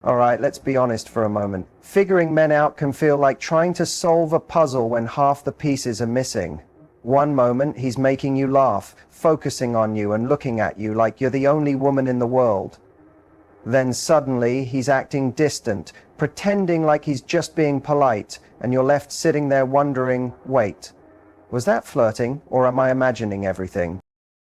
Alright, let's be honest for a moment. Figuring men out can feel like trying to solve a puzzle when half the pieces are missing. One moment, he's making you laugh, focusing on you and looking at you like you're the only woman in the world. Then suddenly, he's acting distant, pretending like he's just being polite, and you're left sitting there wondering, wait, was that flirting, or am I imagining everything?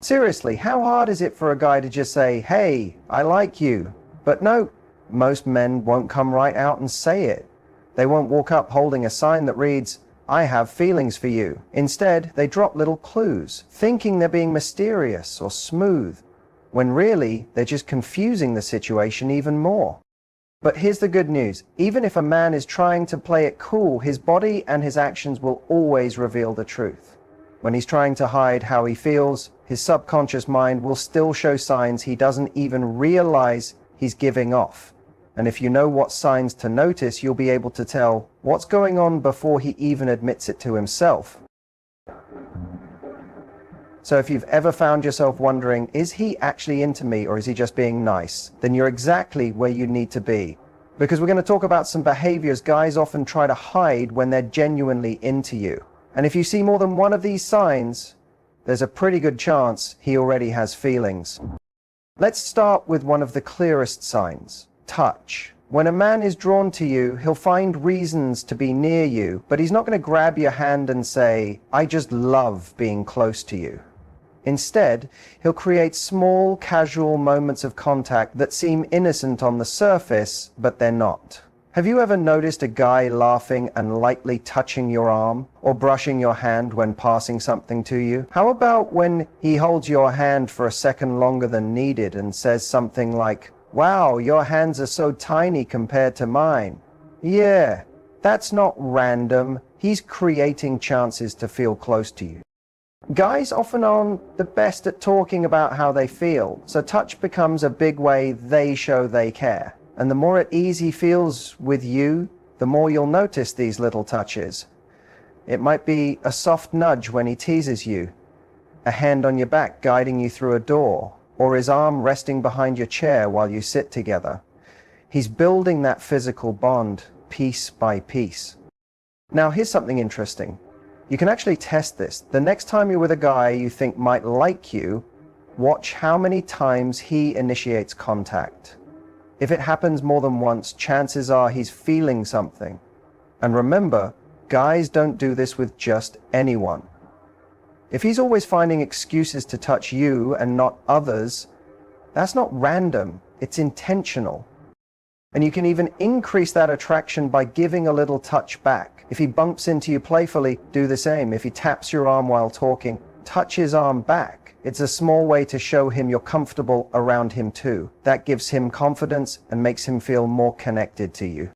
Seriously, how hard is it for a guy to just say, hey, I like you? But no, most men won't come right out and say it. They won't walk up holding a sign that reads, I have feelings for you. Instead, they drop little clues, thinking they're being mysterious or smooth, when really they're just confusing the situation even more. But here's the good news. Even if a man is trying to play it cool, his body and his actions will always reveal the truth. When he's trying to hide how he feels, his subconscious mind will still show signs he doesn't even realize he's giving off. And if you know what signs to notice, you'll be able to tell what's going on before he even admits it to himself. So if you've ever found yourself wondering, is he actually into me or is he just being nice? Then you're exactly where you need to be. Because we're going to talk about some behaviors guys often try to hide when they're genuinely into you. And if you see more than one of these signs, there's a pretty good chance he already has feelings. Let's start with one of the clearest signs. Touch. When a man is drawn to you, he'll find reasons to be near you, but he's not going to grab your hand and say, I just love being close to you. Instead, he'll create small, casual moments of contact that seem innocent on the surface, but they're not. Have you ever noticed a guy laughing and lightly touching your arm, or brushing your hand when passing something to you? How about when he holds your hand for a second longer than needed and says something like, wow, your hands are so tiny compared to mine. Yeah, that's not random. He's creating chances to feel close to you. Guys often aren't the best at talking about how they feel, so touch becomes a big way they show they care. And the more at ease he feels with you, the more you'll notice these little touches. It might be a soft nudge when he teases you, a hand on your back guiding you through a door, or his arm resting behind your chair while you sit together. He's building that physical bond piece by piece. Now here's something interesting. You can actually test this. The next time you're with a guy you think might like you, watch how many times he initiates contact. If it happens more than once, chances are he's feeling something. And remember, guys don't do this with just anyone. If he's always finding excuses to touch you and not others, that's not random, it's intentional. And you can even increase that attraction by giving a little touch back. If he bumps into you playfully, do the same. If he taps your arm while talking, touch his arm back. It's a small way to show him you're comfortable around him too. That gives him confidence and makes him feel more connected to you.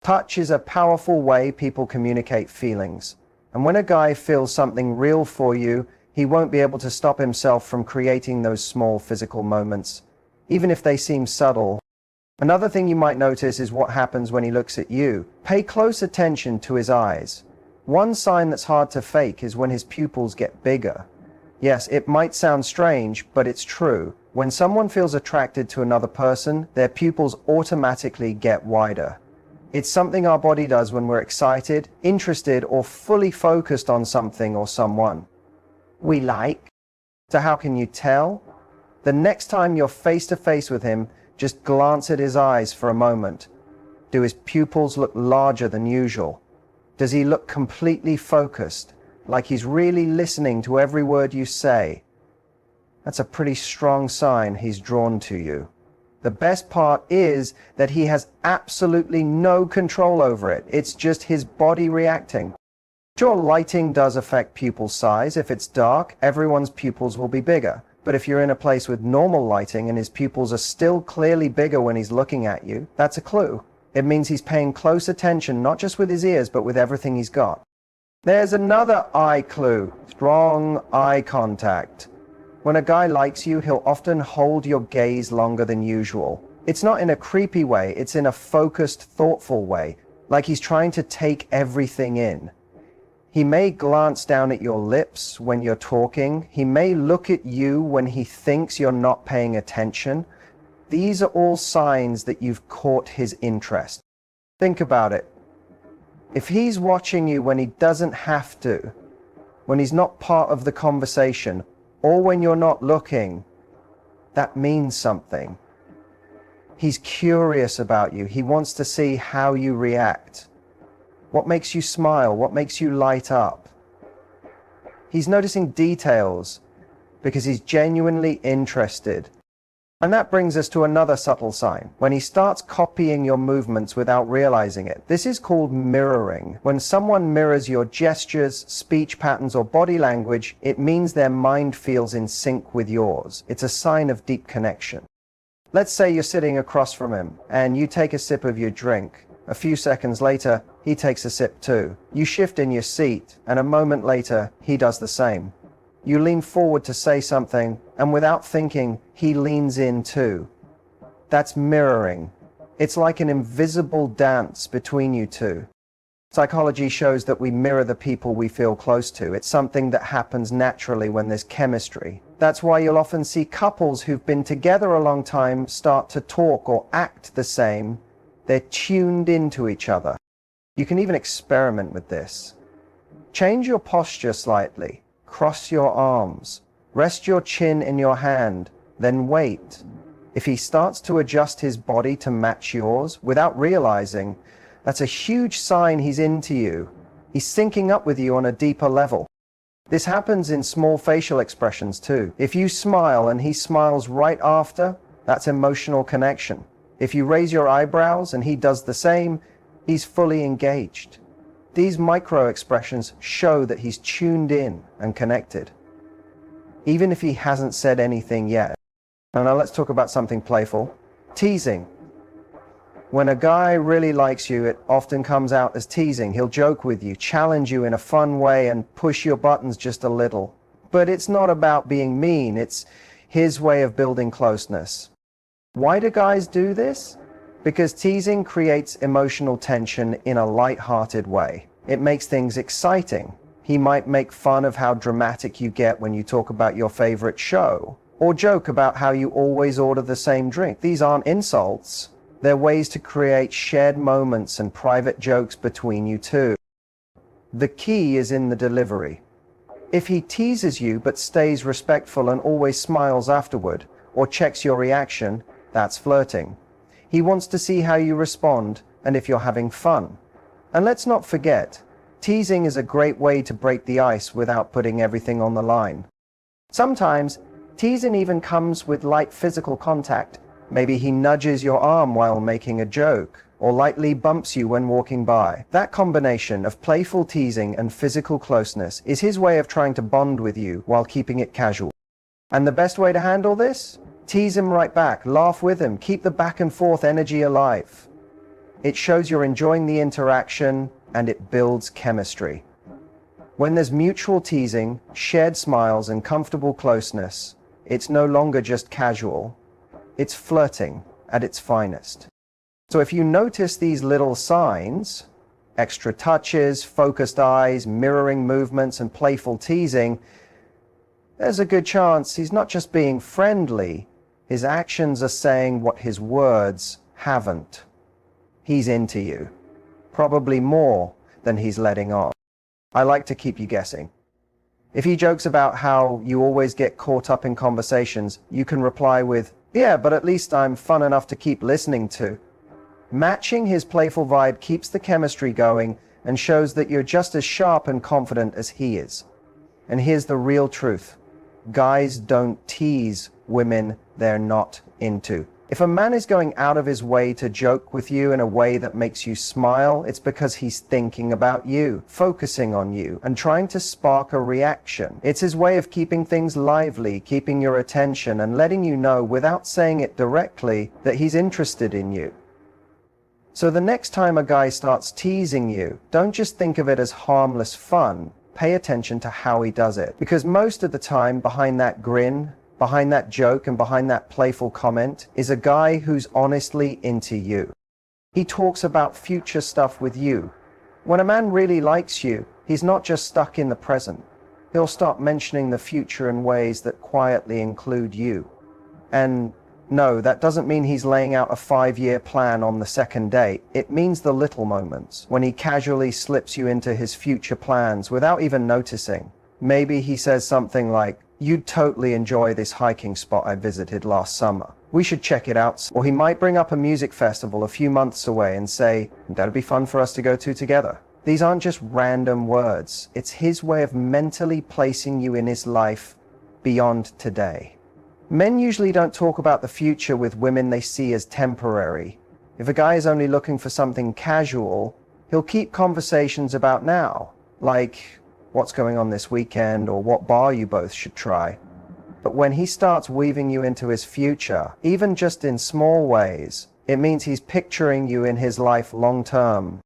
Touch is a powerful way people communicate feelings. And when a guy feels something real for you, he won't be able to stop himself from creating those small physical moments, even if they seem subtle. Another thing you might notice is what happens when he looks at you. Pay close attention to his eyes. One sign that's hard to fake is when his pupils get bigger. Yes, it might sound strange, but it's true. When someone feels attracted to another person, their pupils automatically get wider. It's something our body does when we're excited, interested, or fully focused on something or someone we like. So how can you tell? The next time you're face to face with him, just glance at his eyes for a moment. Do his pupils look larger than usual? Does he look completely focused, like he's really listening to every word you say? That's a pretty strong sign he's drawn to you. The best part is that he has absolutely no control over it. It's just his body reacting. Sure, lighting does affect pupil size. If it's dark, everyone's pupils will be bigger. But if you're in a place with normal lighting and his pupils are still clearly bigger when he's looking at you, that's a clue. It means he's paying close attention, not just with his ears, but with everything he's got. There's another eye clue. Strong eye contact. When a guy likes you, he'll often hold your gaze longer than usual. It's not in a creepy way, it's in a focused, thoughtful way, like he's trying to take everything in. He may glance down at your lips when you're talking. He may look at you when he thinks you're not paying attention. These are all signs that you've caught his interest. Think about it. If he's watching you when he doesn't have to, when he's not part of the conversation, or when you're not looking, that means something. He's curious about you. He wants to see how you react. What makes you smile? What makes you light up? He's noticing details because he's genuinely interested. And that brings us to another subtle sign, when he starts copying your movements without realizing it. This is called mirroring. When someone mirrors your gestures, speech patterns, or body language, it means their mind feels in sync with yours. It's a sign of deep connection. Let's say you're sitting across from him and you take a sip of your drink. A few seconds later, he takes a sip too. You shift in your seat, and a moment later, he does the same. You lean forward to say something, and without thinking, he leans in too. That's mirroring. It's like an invisible dance between you two. Psychology shows that we mirror the people we feel close to. It's something that happens naturally when there's chemistry. That's why you'll often see couples who've been together a long time start to talk or act the same. They're tuned into each other. You can even experiment with this. Change your posture slightly. Cross your arms. Rest your chin in your hand. Then wait. If he starts to adjust his body to match yours without realizing, that's a huge sign he's into you. He's syncing up with you on a deeper level. This happens in small facial expressions too. If you smile and he smiles right after, that's emotional connection. If you raise your eyebrows and he does the same, he's fully engaged. These micro expressions show that he's tuned in and connected, even if he hasn't said anything yet. Now let's talk about something playful. Teasing. When a guy really likes you, it often comes out as teasing. He'll joke with you, challenge you in a fun way, and push your buttons just a little. But it's not about being mean, it's his way of building closeness. Why do guys do this? Because teasing creates emotional tension in a light-hearted way. It makes things exciting. He might make fun of how dramatic you get when you talk about your favorite show, or joke about how you always order the same drink. These aren't insults. They're ways to create shared moments and private jokes between you two. The key is in the delivery. If he teases you but stays respectful and always smiles afterward, or checks your reaction, that's flirting. He wants to see how you respond and if you're having fun. And let's not forget, teasing is a great way to break the ice without putting everything on the line. Sometimes, teasing even comes with light physical contact. Maybe he nudges your arm while making a joke, or lightly bumps you when walking by. That combination of playful teasing and physical closeness is his way of trying to bond with you while keeping it casual. And the best way to handle this? Tease him right back, laugh with him, keep the back and forth energy alive. It shows you're enjoying the interaction and it builds chemistry. When there's mutual teasing, shared smiles, and comfortable closeness, it's no longer just casual. It's flirting at its finest. So if you notice these little signs, extra touches, focused eyes, mirroring movements, and playful teasing, there's a good chance he's not just being friendly, his actions are saying what his words haven't. He's into you, probably more than he's letting on. I like to keep you guessing. If he jokes about how you always get caught up in conversations, you can reply with, "Yeah, but at least I'm fun enough to keep listening to." Matching his playful vibe keeps the chemistry going and shows that you're just as sharp and confident as he is. And here's the real truth. Guys don't tease women they're not into. If a man is going out of his way to joke with you in a way that makes you smile, it's because he's thinking about you, focusing on you, and trying to spark a reaction. It's his way of keeping things lively, keeping your attention, and letting you know without saying it directly that he's interested in you. So the next time a guy starts teasing you, don't just think of it as harmless fun. Pay attention to how he does it. Because most of the time, behind that grin, behind that joke, and behind that playful comment is a guy who's honestly into you. He talks about future stuff with you. When a man really likes you, he's not just stuck in the present. He'll start mentioning the future in ways that quietly include you. And No, that doesn't mean he's laying out a 5-year plan on the second date. It means the little moments, when he casually slips you into his future plans without even noticing. Maybe he says something like, "You'd totally enjoy this hiking spot I visited last summer. We should check it out." Or he might bring up a music festival a few months away and say, "That'd be fun for us to go to together." These aren't just random words. It's his way of mentally placing you in his life beyond today. Men usually don't talk about the future with women they see as temporary. If a guy is only looking for something casual, he'll keep conversations about now, like what's going on this weekend or what bar you both should try. But when he starts weaving you into his future, even just in small ways, it means he's picturing you in his life long term.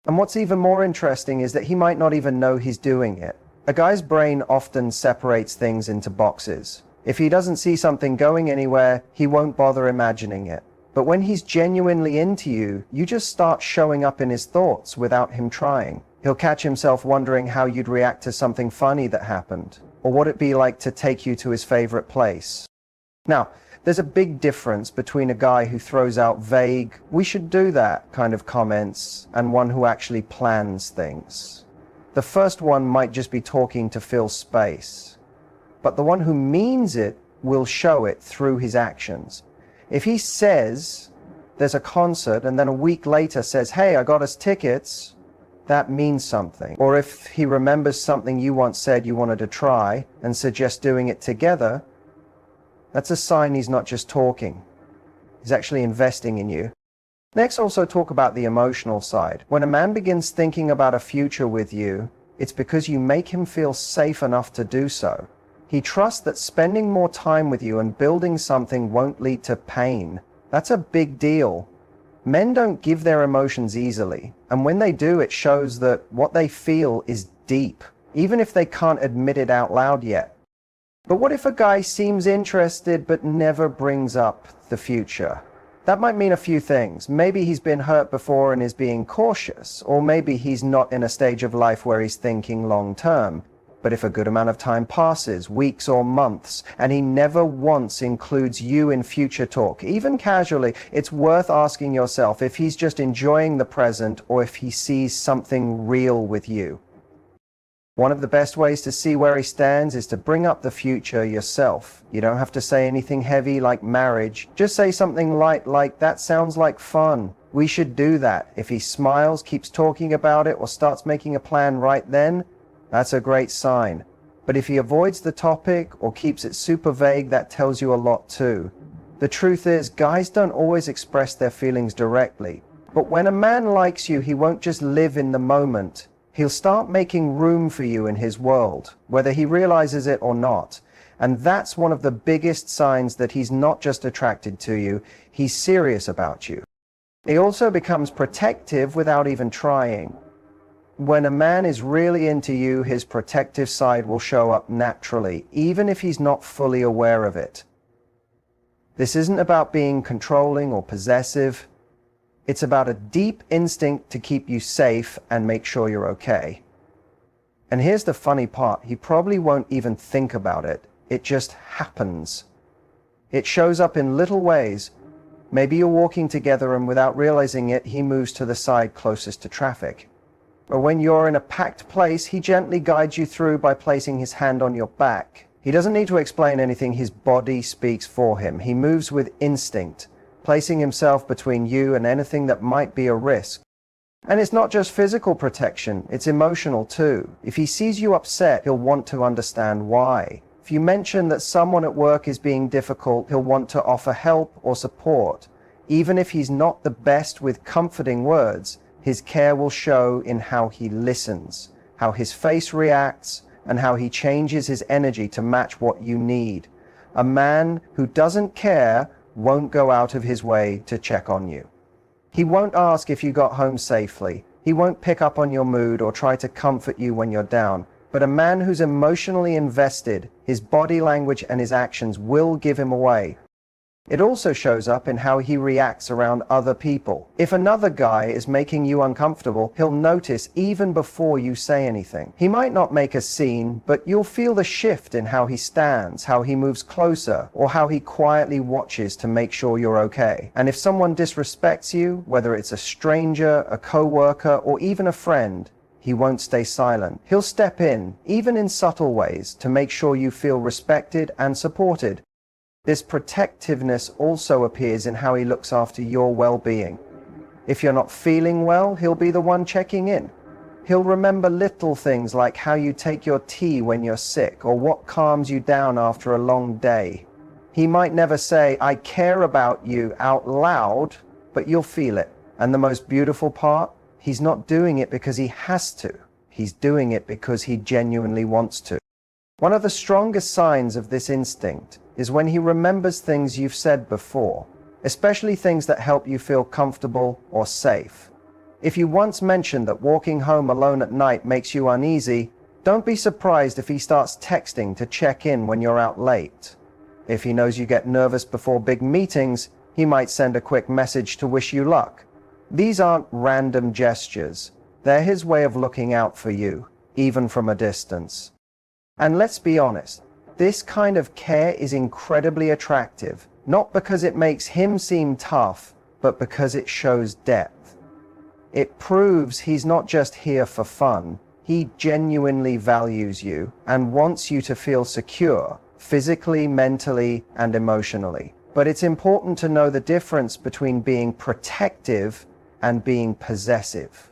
And what's even more interesting is that he might not even know he's doing it. A guy's brain often separates things into boxes. If he doesn't see something going anywhere, he won't bother imagining it. But when he's genuinely into you, you just start showing up in his thoughts without him trying. He'll catch himself wondering how you'd react to something funny that happened, or what it'd be like to take you to his favorite place. Now, there's a big difference between a guy who throws out vague, "we should do that" kind of comments, and one who actually plans things. The first one might just be talking to fill space, but the one who means it will show it through his actions. If he says there's a concert and then a week later says, "Hey, I got us tickets," that means something. Or if he remembers something you once said you wanted to try and suggests doing it together, that's a sign he's not just talking. He's actually investing in you. Next, also talk about the emotional side. When a man begins thinking about a future with you, it's because you make him feel safe enough to do so. He trusts that spending more time with you and building something won't lead to pain. That's a big deal. Men don't give their emotions easily, and when they do, it shows that what they feel is deep, even if they can't admit it out loud yet. But what if a guy seems interested but never brings up the future? That might mean a few things. Maybe he's been hurt before and is being cautious, or maybe he's not in a stage of life where he's thinking long term. But if a good amount of time passes, weeks or months, and he never once includes you in future talk, even casually, it's worth asking yourself if he's just enjoying the present or if he sees something real with you. One of the best ways to see where he stands is to bring up the future yourself. You don't have to say anything heavy like marriage. Just say something light like, "That sounds like fun. We should do that." If he smiles, keeps talking about it, or starts making a plan right then, that's a great sign. But if he avoids the topic or keeps it super vague, that tells you a lot too. The truth is, guys don't always express their feelings directly. But when a man likes you, he won't just live in the moment. He'll start making room for you in his world, whether he realizes it or not. And that's one of the biggest signs that he's not just attracted to you, he's serious about you. He also becomes protective without even trying. When a man is really into you, his protective side will show up naturally, even if he's not fully aware of it. This isn't about being controlling or possessive. It's about a deep instinct to keep you safe and make sure you're okay. And here's the funny part. He probably won't even think about it. It just happens. It shows up in little ways. Maybe you're walking together and without realizing it, he moves to the side closest to traffic. Or when you're in a packed place, he gently guides you through by placing his hand on your back. He doesn't need to explain anything. His body speaks for him. He moves with instinct, placing himself between you and anything that might be a risk. And it's not just physical protection, it's emotional too. If he sees you upset, he'll want to understand why. If you mention that someone at work is being difficult, he'll want to offer help or support. Even if he's not the best with comforting words, his care will show in how he listens, how his face reacts, and how he changes his energy to match what you need. A man who doesn't care won't go out of his way to check on you. He won't ask if you got home safely. He won't pick up on your mood or try to comfort you when you're down. But a man who's emotionally invested, his body language and his actions will give him away. It also shows up in how he reacts around other people. If another guy is making you uncomfortable, he'll notice even before you say anything. He might not make a scene, but you'll feel the shift in how he stands, how he moves closer, or how he quietly watches to make sure you're okay. And if someone disrespects you, whether it's a stranger, a co-worker, or even a friend, he won't stay silent. He'll step in, even in subtle ways, to make sure you feel respected and supported. This protectiveness also appears in how he looks after your well-being. If you're not feeling well, he'll be the one checking in. He'll remember little things like how you take your tea when you're sick or what calms you down after a long day. He might never say, "I care about you" out loud, but you'll feel it. And the most beautiful part? He's not doing it because he has to. He's doing it because he genuinely wants to. One of the strongest signs of this instinct is when he remembers things you've said before, especially things that help you feel comfortable or safe. If you once mentioned that walking home alone at night makes you uneasy, don't be surprised if he starts texting to check in when you're out late. If he knows you get nervous before big meetings, he might send a quick message to wish you luck. These aren't random gestures. They're his way of looking out for you, even from a distance. And let's be honest, this kind of care is incredibly attractive, not because it makes him seem tough, but because it shows depth. It proves he's not just here for fun. He genuinely values you and wants you to feel secure, physically, mentally, and emotionally. But it's important to know the difference between being protective and being possessive.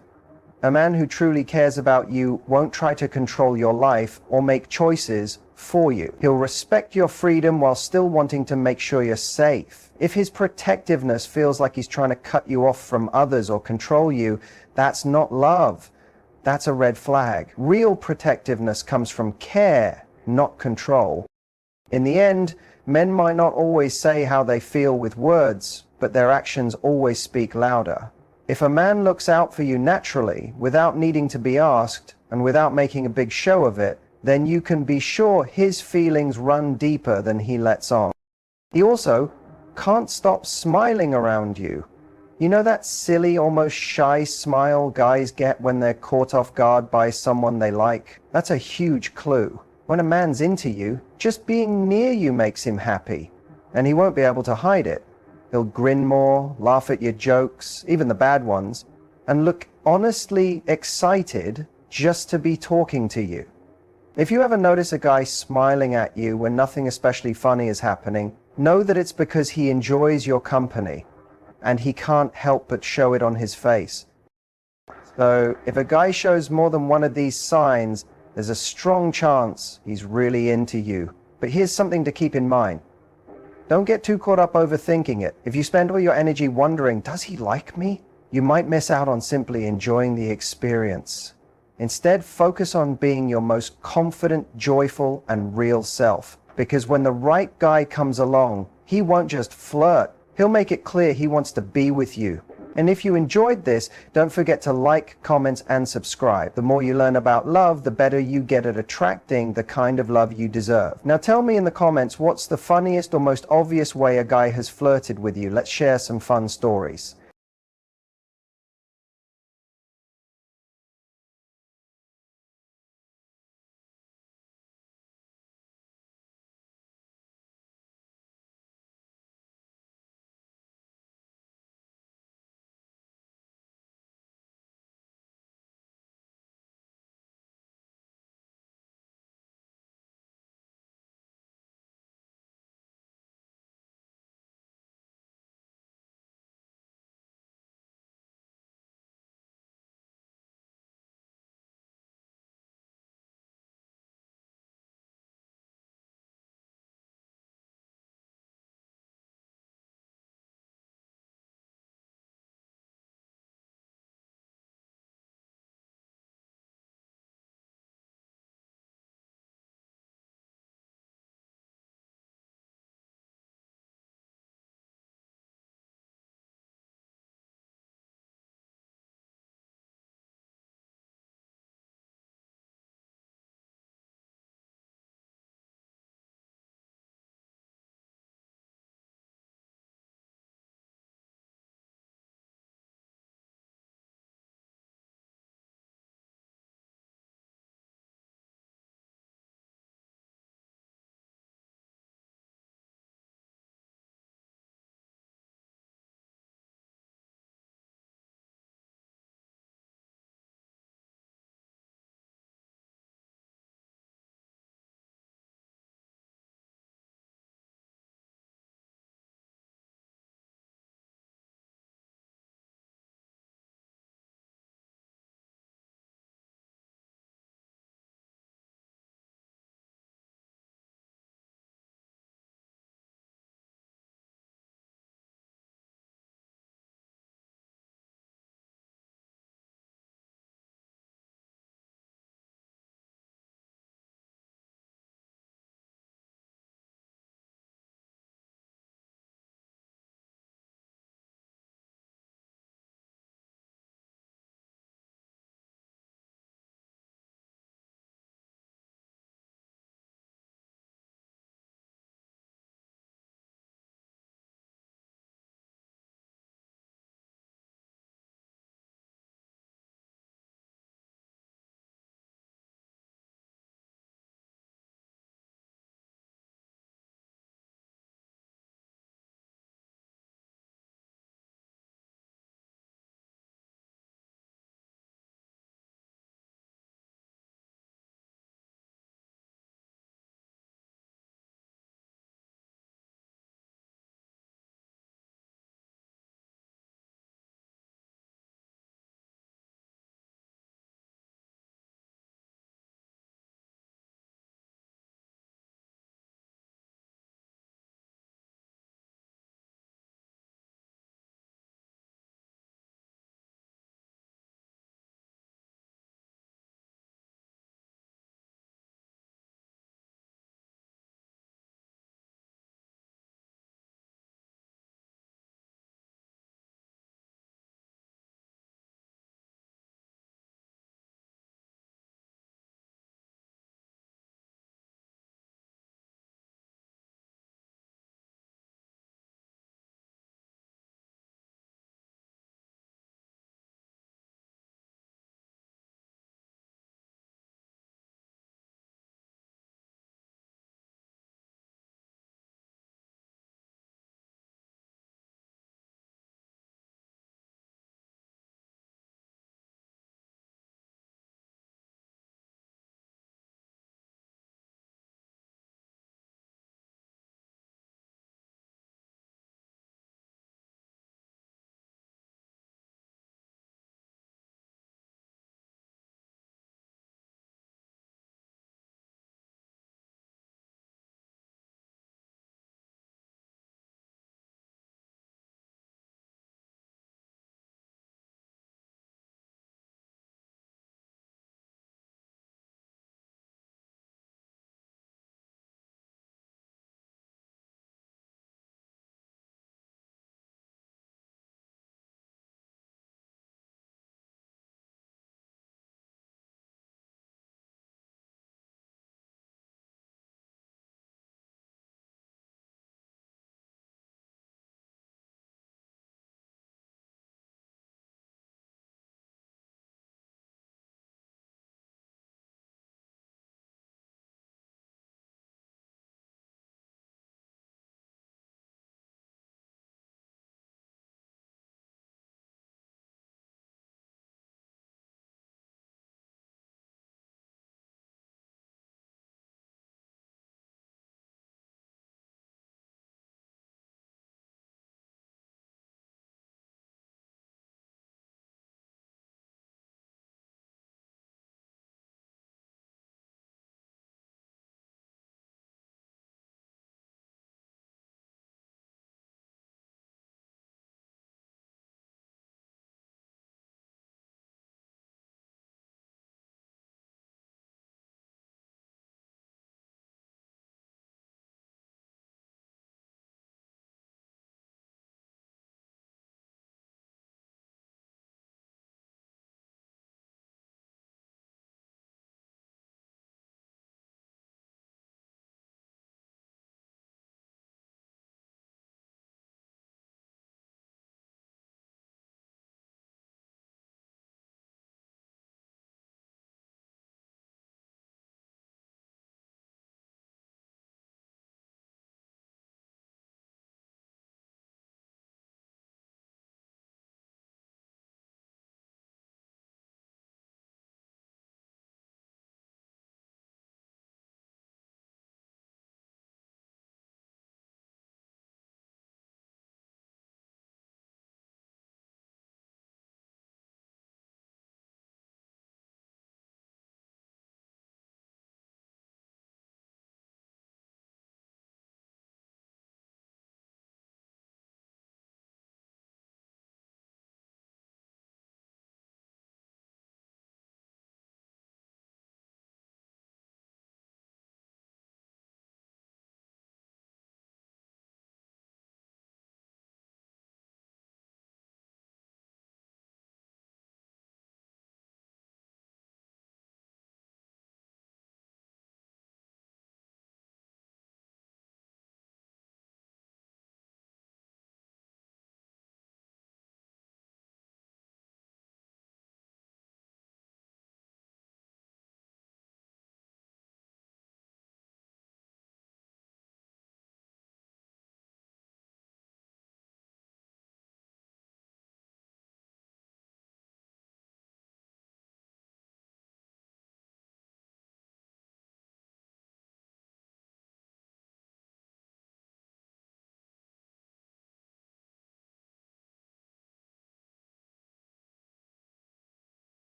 A man who truly cares about you won't try to control your life or make choices for you. He'll respect your freedom while still wanting to make sure you're safe. If his protectiveness feels like he's trying to cut you off from others or control you, that's not love. That's a red flag. Real protectiveness comes from care, not control. In the end, men might not always say how they feel with words, but their actions always speak louder. If a man looks out for you naturally, without needing to be asked, and without making a big show of it, then you can be sure his feelings run deeper than he lets on. He also can't stop smiling around you. You know that silly, almost shy smile guys get when they're caught off guard by someone they like? That's a huge clue. When a man's into you, just being near you makes him happy, and he won't be able to hide it. He'll grin more, laugh at your jokes, even the bad ones, and look honestly excited just to be talking to you. If you ever notice a guy smiling at you when nothing especially funny is happening, know that it's because he enjoys your company, and he can't help but show it on his face. So if a guy shows more than one of these signs, there's a strong chance he's really into you. But here's something to keep in mind. Don't get too caught up overthinking it. If you spend all your energy wondering, does he like me? You might miss out on simply enjoying the experience. Instead, focus on being your most confident, joyful, and real self. Because when the right guy comes along, he won't just flirt. He'll make it clear he wants to be with you. And if you enjoyed this, don't forget to like, comment, and subscribe. The more you learn about love, the better you get at attracting the kind of love you deserve. Now tell me in the comments, what's the funniest or most obvious way a guy has flirted with you? Let's share some fun stories.